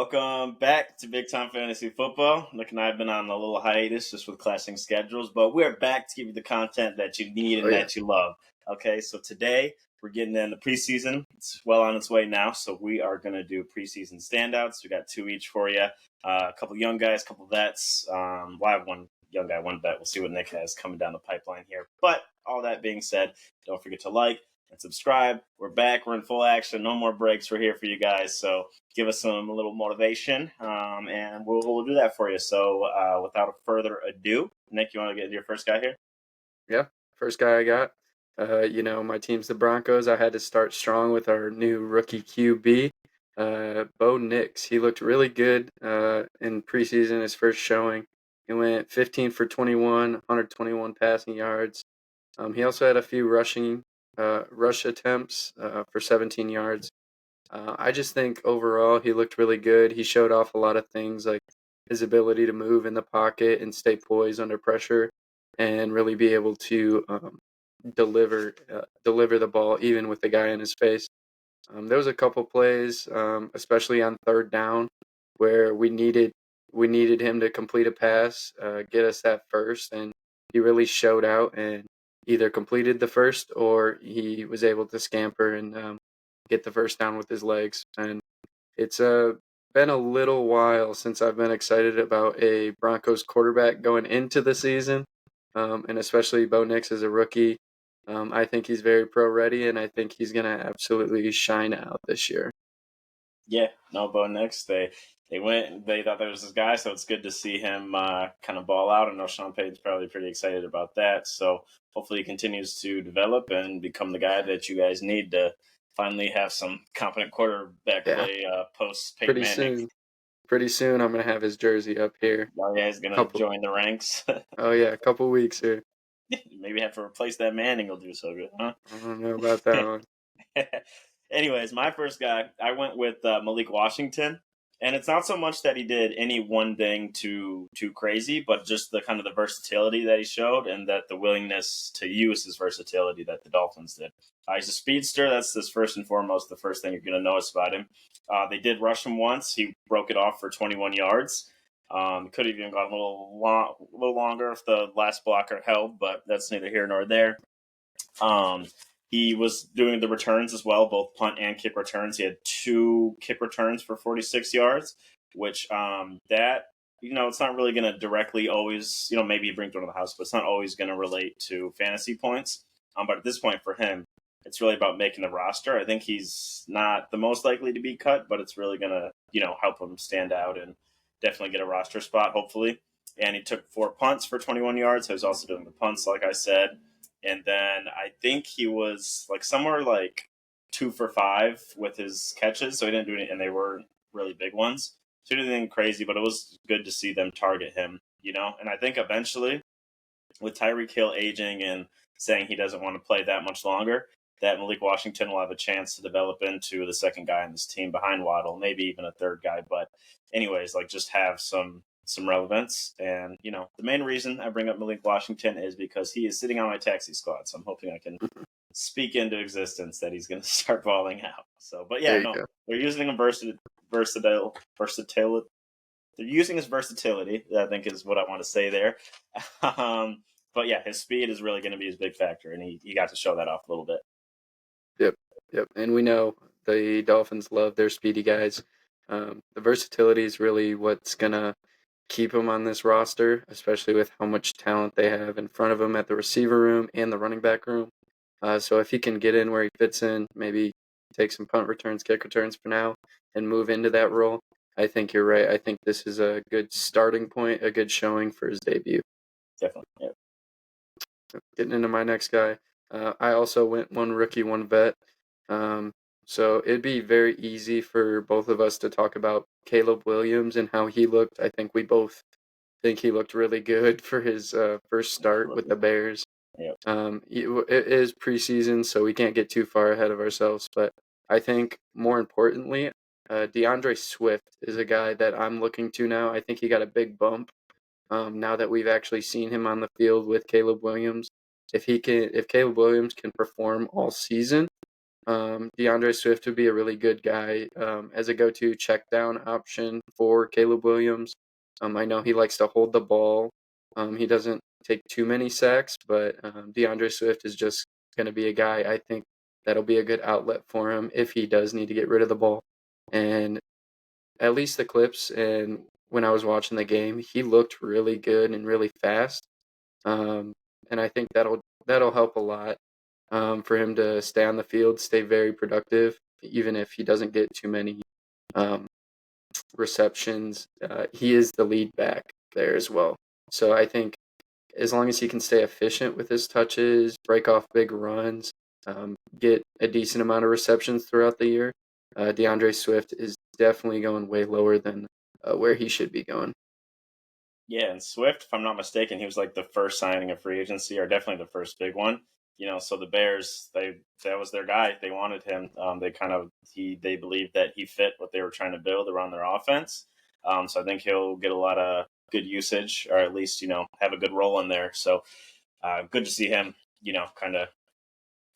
Welcome back to Big Time Fantasy Football. Nick and I have been on a little hiatus just with clashing schedules, but we're back to give you the content that you need and that you love. Okay, so today we're getting in the preseason. It's well on its way now, so we are going to do preseason standouts. We got two each for you. A couple young guys, a couple vets. I have one young guy, one vet. We'll see what Nick has coming down the pipeline here. But all that being said, don't forget to like and subscribe. We're back. We're in full action. No more breaks. We're here for you guys. So give us a little motivation, and we'll do that for you. So without further ado, Nick, you want to get your first guy here? Yeah, first guy I got. My team's the Broncos. I had to start strong with our new rookie QB, Bo Nix. He looked really good in preseason, his first showing. He went 15 for 21, 121 passing yards. He also had a few rush attempts for 17 yards. I just think overall he looked really good. He showed off a lot of things like his ability to move in the pocket and stay poised under pressure and really be able to deliver the ball even with the guy in his face. There was a couple plays, especially on third down, where we needed him to complete a pass, get us that first, and he really showed out and either completed the first or he was able to scamper and get the first down with his legs. And it's been a little while since I've been excited about a Broncos quarterback going into the season, and especially Bo Nix as a rookie. I think he's very pro ready, and I think he's going to absolutely shine out this year. Yeah, no, Bo Nix. They thought there was this guy, so it's good to see him kind of ball out. I know Sean Payton's probably pretty excited about that. So hopefully he continues to develop and become the guy that you guys need to finally have some competent quarterback play post Peyton Manning. Pretty soon I'm going to have his jersey up here. Oh, yeah, he's going to join the ranks. Oh, yeah, a couple weeks here. Maybe have to replace that Manning will do so good, huh? I don't know about that one. Anyways, my first guy, I went with Malik Washington. And it's not so much that he did any one thing too crazy, but just the kind of the versatility that he showed and that the willingness to use his versatility that the Dolphins did. He's a speedster. That's this first and foremost the first thing you're going to notice about him. They did rush him once. He broke it off for 21 yards. Could have even gone a little longer if the last blocker held, but that's neither here nor there. He was doing the returns as well, both punt and kick returns. He had 2 kick returns for 46 yards, which it's not really going to directly always, maybe you bring it to the house, but it's not always going to relate to fantasy points. But at this point for him, it's really about making the roster. I think he's not the most likely to be cut, but it's really going to, help him stand out and definitely get a roster spot, hopefully. And he took 4 punts for 21 yards. So he was also doing the punts, like I said. And then I think he was somewhere 2 for 5 with his catches. So he didn't do any, and they were really big ones. So he didn't do anything crazy, but it was good to see them target him, And I think eventually, with Tyreek Hill aging and saying he doesn't want to play that much longer, that Malik Washington will have a chance to develop into the second guy on this team behind Waddle, maybe even a third guy. But anyways, just have some relevance. And, the main reason I bring up Malik Washington is because he is sitting on my taxi squad. So I'm hoping I can speak into existence that he's going to start balling out. So, but yeah, they're using him versatility. They're using his versatility, I think is what I want to say there. But yeah, his speed is really going to be his big factor. And he got to show that off a little bit. Yep. And we know the Dolphins love their speedy guys. The versatility is really what's going to keep him on this roster, especially with how much talent they have in front of him at the receiver room and the running back room. So if he can get in where he fits in, maybe take some punt returns, kick returns for now, and move into that role, I think you're right. I think this is a good starting point, a good showing for his debut. Definitely. Yep. Getting into my next guy, I also went one rookie, one vet. So it'd be very easy for both of us to talk about Caleb Williams and how he looked. I think we both think he looked really good for his first start with the Bears. Yep. It is preseason, so we can't get too far ahead of ourselves. But I think more importantly, DeAndre Swift is a guy that I'm looking to now. I think he got a big bump now that we've actually seen him on the field with Caleb Williams. If Caleb Williams can perform all season, DeAndre Swift would be a really good guy as a go-to check down option for Caleb Williams. I know he likes to hold the ball. He doesn't take too many sacks, but DeAndre Swift is just going to be a guy I think that'll be a good outlet for him if he does need to get rid of the ball. And at least the clips and when I was watching the game, he looked really good and really fast. Um, and I think that'll help a lot for him to stay on the field, stay very productive, even if he doesn't get too many um, receptions. He is the lead back there as well. So I think as long as he can stay efficient with his touches, break off big runs, get a decent amount of receptions throughout the year, DeAndre Swift is definitely going way lower than where he should be going. Yeah, and Swift, if I'm not mistaken, he was like the first signing of free agency, or definitely the first big one. So the Bears, that was their guy. They wanted him. They believed that he fit what they were trying to build around their offense. So I think he'll get a lot of good usage, or at least have a good role in there. So good to see him. Kind of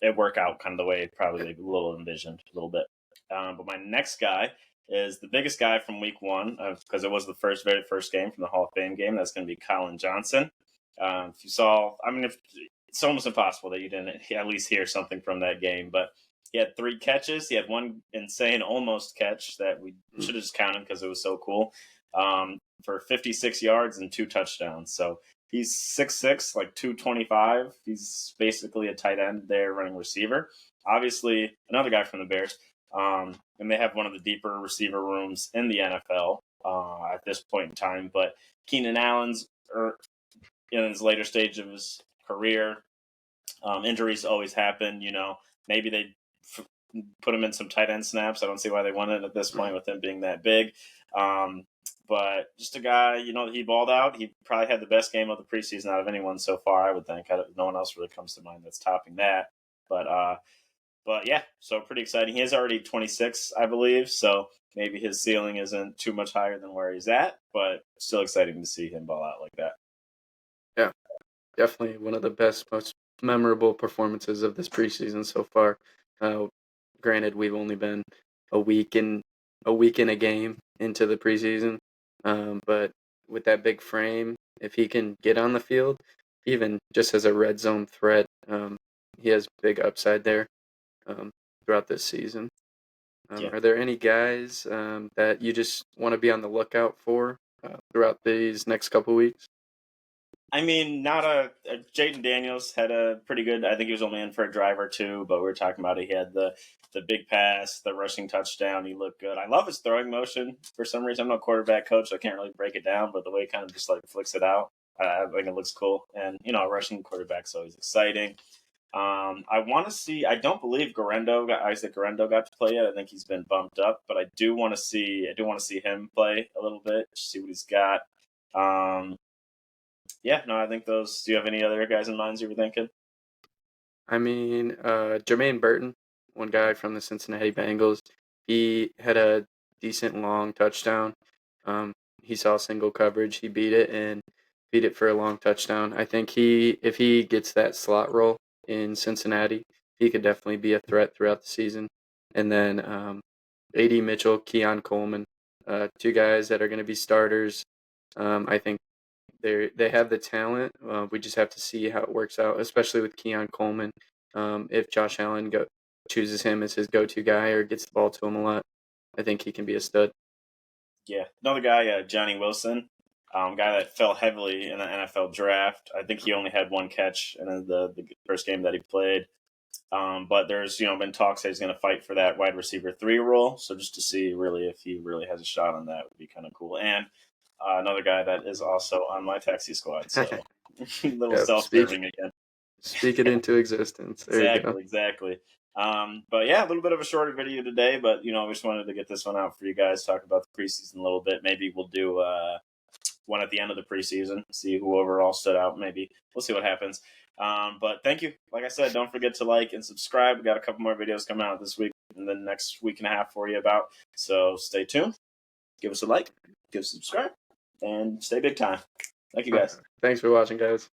it work out kind of the way probably they a little envisioned a little bit. But my next guy is the biggest guy from week one because it was the very first game from the Hall of Fame game. That's going to be Colin Johnson. If you saw, it's almost impossible that you didn't at least hear something from that game, but he had 3 catches. He had one insane almost catch that we should have just counted because it was so cool for 56 yards and 2 touchdowns. So he's 6'6", like 225. He's basically a tight end there running receiver. Obviously, another guy from the Bears. And they have one of the deeper receiver rooms in the NFL at this point in time. But Keenan Allen's in his later stage of his career. Injuries always happen. Maybe they put him in some tight end snaps. I don't see why they want it at this point with him being that big. But just a guy, he balled out. He probably had the best game of the preseason out of anyone so far, I would think. No one else really comes to mind that's topping that. But yeah, so pretty exciting. He is already 26, I believe, so maybe his ceiling isn't too much higher than where he's at, but still exciting to see him ball out like that. Yeah, definitely one of the best, most memorable performances of this preseason so far. Granted, we've only been a week and a game into the preseason, but with that big frame, if he can get on the field, even just as a red zone threat, he has big upside there throughout this season. Yeah. Are there any guys that you just want to be on the lookout for throughout these next couple weeks? Jaden Daniels had a pretty good, I think he was only in for a drive or two, but we were talking about it. He had the big pass, the rushing touchdown. He looked good. I love his throwing motion for some reason. I'm no quarterback coach, so I can't really break it down, but the way he kind of just like flicks it out, I think it looks cool. And, a rushing quarterback's always exciting. I want to see, I don't believe Isaac Garendo got to play yet. I think he's been bumped up, but I do want to see him play a little bit, see what he's got. I think those. Do you have any other guys in mind you were thinking? Jermaine Burton, one guy from the Cincinnati Bengals, he had a decent long touchdown. He saw single coverage, he beat it for a long touchdown. I think if he gets that slot role in Cincinnati, he could definitely be a threat throughout the season. And then A.D. Mitchell, Keon Coleman, 2 guys that are going to be starters. I think they have the talent. We just have to see how it works out, especially with Keon Coleman. If Josh Allen chooses him as his go-to guy or gets the ball to him a lot, I think he can be a stud. Yeah, another guy, Johnny Wilson, guy that fell heavily in the NFL draft. I think he only had 1 catch in the first game that he played. But there's been talks that he's going to fight for that wide receiver 3 role. So just to see really if he really has a shot on that would be kind of cool. And another guy that is also on my taxi squad. So a little self-serving again. Speak it into existence. There you go. Exactly. But yeah, a little bit of a shorter video today, but we just wanted to get this one out for you guys, talk about the preseason a little bit. Maybe we'll do one at the end of the preseason, see who overall stood out. Maybe we'll see what happens. But thank you. Like I said, don't forget to like and subscribe. We got a couple more videos coming out this week and the next week and a half for you about. So stay tuned. Give us a like, give us a subscribe, and stay big time. Thank you guys. Thanks for watching, guys.